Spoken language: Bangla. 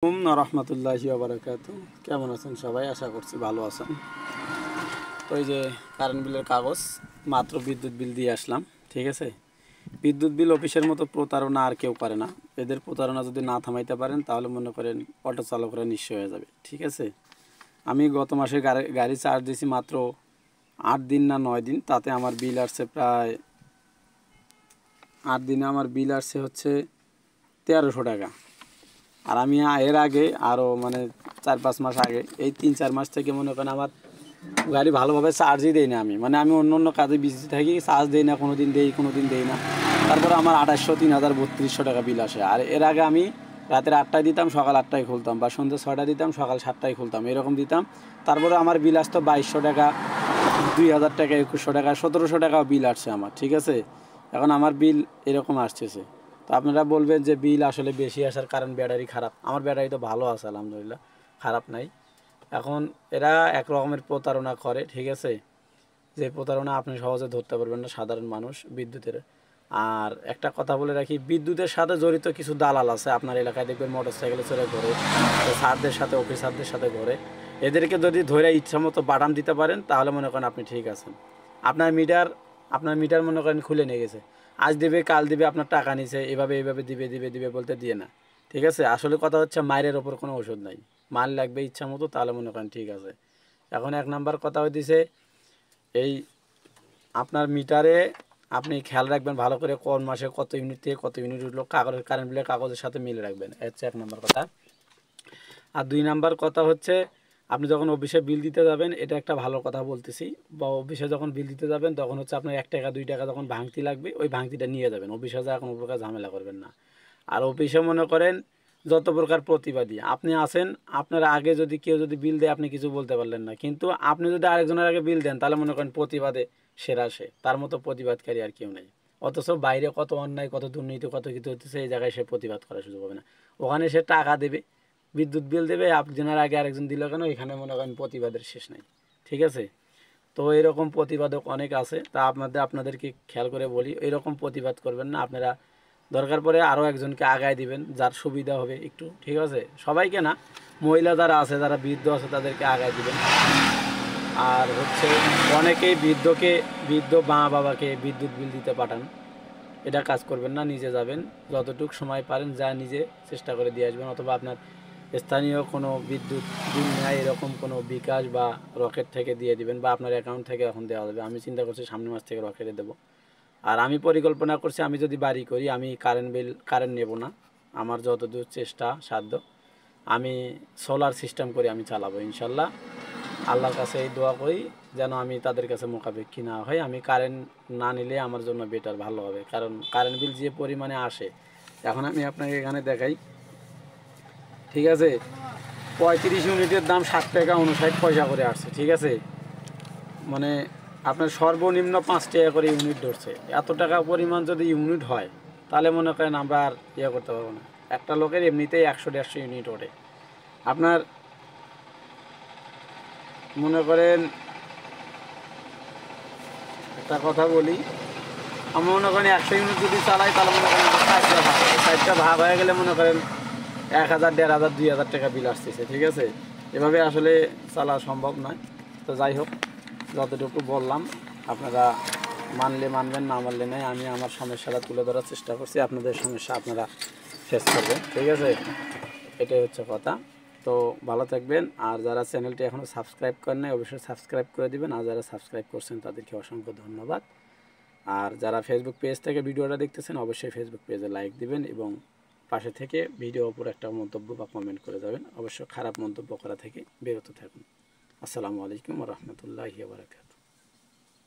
রহমতুল্লাহি ওয়া বারাকাতুহু। কেমন আছেন সবাই? আশা করছি ভালো আছেন। তো এই যে কারেন্ট বিলের কাগজ, মাত্র বিদ্যুৎ বিল দিয়ে আসলাম। ঠিক আছে, বিদ্যুৎ বিল অফিসের মতো প্রতারণা আর কেউ করে না। এদের প্রতারণা যদি না থামাইতে পারেন তাহলে মনে করেন অটো চালকরা নিঃস্ব হয়ে যাবে। ঠিক আছে, আমি গত মাসে গাড়ি চার্জ দিয়েছি মাত্র 8 দিন না 9 দিন, তাতে আমার বিল আসছে প্রায় 8 দিনে আমার বিল আসছে হচ্ছে 1300 টাকা। আর আমি এর আগে আরও মানে 4-5 মাস আগে, এই 3-4 মাস থেকে মনে করেন আমার গাড়ি ভালোভাবে চার্জই দেই না। আমি অন্য অন্য কাজে বিজি থাকি, চার্জ দিই না, কোনো দিন দেই না। তারপরে আমার 2800, 3000, 3200 টাকা বিল আসে। আর এর আগে আমি রাতের 8টায় দিতাম, সকাল 8টায় খুলতাম, বা সন্ধ্যে 6টায় দিতাম, সকাল 7টায় খুলতাম, এরকম দিতাম। তারপরে আমার বিল আসতো 2200 টাকা, 2000 টাকা, 2100 টাকা, 1700 টাকাও বিল আসছে আমার। ঠিক আছে, এখন আমার বিল এরকম আসতেছে। তো আপনারা বলবেন যে বিল আসলে বেশি আসার কারণ ব্যাটারি খারাপ। আমার ব্যাটারি তো ভালো আছে আলহামদুলিল্লাহ, খারাপ নাই। এখন এরা এক রকমের প্রতারণা করে। ঠিক আছে, যে প্রতারণা আপনি সহজে ধরতে পারবেন না সাধারণ মানুষ বিদ্যুতের। আর একটা কথা বলে রাখি, বিদ্যুতের সাথে জড়িত কিছু দালাল আছে আপনার এলাকায়, দেখবেন মোটর সাইকেলে চড়ে ঘোরে, স্যারদের সাথে, অফিসারদের সাথে ঘোরে। এদেরকে যদি ধরে ইচ্ছা মতো বাটাম দিতে পারেন তাহলে মনে করেন আপনি ঠিক আছেন। আপনার মিটার মনে করেন খুলে নিয়ে গেছে, আজ দেবে কাল দিবে, আপনার টাকা নিছে, এভাবে দিবে বলতে দিয়ে না। ঠিক আছে, আসলে কথা হচ্ছে মায়ের ওপর কোনো ওষুধ নাই। মাল লাগবে ইচ্ছা মতো, তাহলে মনে করেন ঠিক আছে। এখন 1 নাম্বার কথা হইতেছে এই, আপনার মিটারে আপনি খেয়াল রাখবেন ভালো করে, কোন মাসে কত ইউনিট থেকে কত ইউনিট উঠলো কারেন্ট বিলের কাগজের সাথে মিলে রাখবেন। এটা হচ্ছে 1 নাম্বার কথা। আর 2 নাম্বার কথা হচ্ছে, আপনি যখন অফিসে বিল দিতে যাবেন, এটা একটা ভালো কথা বলতেছি, বা অফিসে যখন বিল দিতে যাবেন তখন হচ্ছে আপনার 1 টাকা 2 টাকা যখন ভাঙতি লাগবে, ওই ভাঙতিটা নিয়ে যাবেন। অফিসে যা কোনো প্রকার ঝামেলা করবেন না। আর অফিসে মনে করেন যত প্রকার প্রতিবাদী আপনি আছেন, আপনার আগে যদি কেউ বিল দেয় আপনি কিছু বলতে পারলেন না, কিন্তু আপনি যদি আরেকজনের আগে বিল দেন তাহলে মনে করেন প্রতিবাদে সেরা সে, তার মতো প্রতিবাদকারী আর কেউ নেই। অথচ বাইরে কত অন্যায়, কত দুর্নীতি, কত কিছু হচ্ছে, এই জায়গায় সে প্রতিবাদ করার সুযোগ হবে না। ওখানে সে টাকা দেবে, বিদ্যুৎ বিল দেবে, একজনের আগে আরেকজন দিল কেন, এখানে মনে করেন প্রতিবাদের শেষ নাই। ঠিক আছে, তো এরকম প্রতিবাদক অনেক আছে। তা আপনাদেরকে খেয়াল করে বলি, এরকম প্রতিবাদ করবেন না আপনারা। দরকার পড়ে আরও একজনকে আগায় দিবেন, যার সুবিধা হবে একটু। ঠিক আছে, সবাইকে না, মহিলা যারা আছে, যারা বৃদ্ধ আছে, তাদেরকে আগায় দিবেন। আর হচ্ছে অনেকেই বৃদ্ধ মা বাবাকে বিদ্যুৎ বিল দিতে পাঠান, এটা কাজ করবেন না। নিজে যাবেন, যতটুকু সময় পারেন যা নিজে চেষ্টা করে দিয়ে আসবেন, অথবা আপনার স্থানীয় কোনো বিদ্যুৎ বিল নেয় এরকম কোনো বিকাশ বা রকেট থেকে দিয়ে দিবেন, বা আপনার অ্যাকাউন্ট থেকে এখন দেওয়া যাবে। আমি চিন্তা করছি সামনের মাস থেকে রকেটে দেবো। আর আমি পরিকল্পনা করছি, আমি যদি বাড়ি করি, আমি কারেন্ট নেব না। আমার যতদূর চেষ্টা সাধ্য আমি সোলার সিস্টেম করে আমি চালাবো ইনশাল্লাহ। আল্লাহর কাছে এই দোয়া করি যেন আমি তাদের কাছে মোকাবেক্ষী না হয়। আমি কারেন্ট না নিলে আমার জন্য বেটার, ভালো হবে। কারণ কারেন্ট বিল যে পরিমাণে আসে, এখন আমি আপনাকে এখানে দেখাই। ঠিক আছে, 35 ইউনিটের দাম 7 টাকা 59 পয়সা করে আসছে। ঠিক আছে, মানে আপনার সর্বনিম্ন 5 টাকা করে ইউনিট ধরছে। এত টাকা পরিমাণ যদি ইউনিট হয় তাহলে মনে করেন আমরা আর করতে পারবো না। একটা লোকের এমনিতেই 100-150 ইউনিট ওঠে। আপনার মনে করেন একটা কথা বলি, আমি মনে করেন 100 ইউনিট যদি চালাই তাহলে মনে করেন 60টা ভাগ হয়ে গেলে মনে করেন 1000, 1500, 2000 টাকা বিল আসতেছে। ঠিক আছে, এভাবে আসলে চালা সম্ভব নয়। তো যাই হোক, যতটুকু বললাম আপনারা মানলে মানবেন, না মানলে নেই। আমি আমার সমস্যাটা তুলে ধরার চেষ্টা করছি, আপনাদের সমস্যা আপনারা ফেস করবেন। ঠিক আছে, এটাই হচ্ছে কথা। তো ভালো থাকবেন। আর যারা চ্যানেলটি এখনও সাবস্ক্রাইব করেন নাই অবশ্যই সাবস্ক্রাইব করে দিবেন, আর যারা সাবস্ক্রাইব করছেন তাদেরকে অসংখ্য ধন্যবাদ। আর যারা ফেসবুক পেজ থেকে ভিডিওটা দেখতেছেন অবশ্যই ফেসবুক পেজে লাইক দিবেন, এবং পাশে থেকে ভিডিওর উপর একটা মন্তব্য বা কমেন্ট করে যাবেন। অবশ্য খারাপ মন্তব্য করা থেকে বিরত থাকুন। আসসালামু আলাইকুম ওয়া রাহমাতুল্লাহি ওয়া বারাকাতুহু।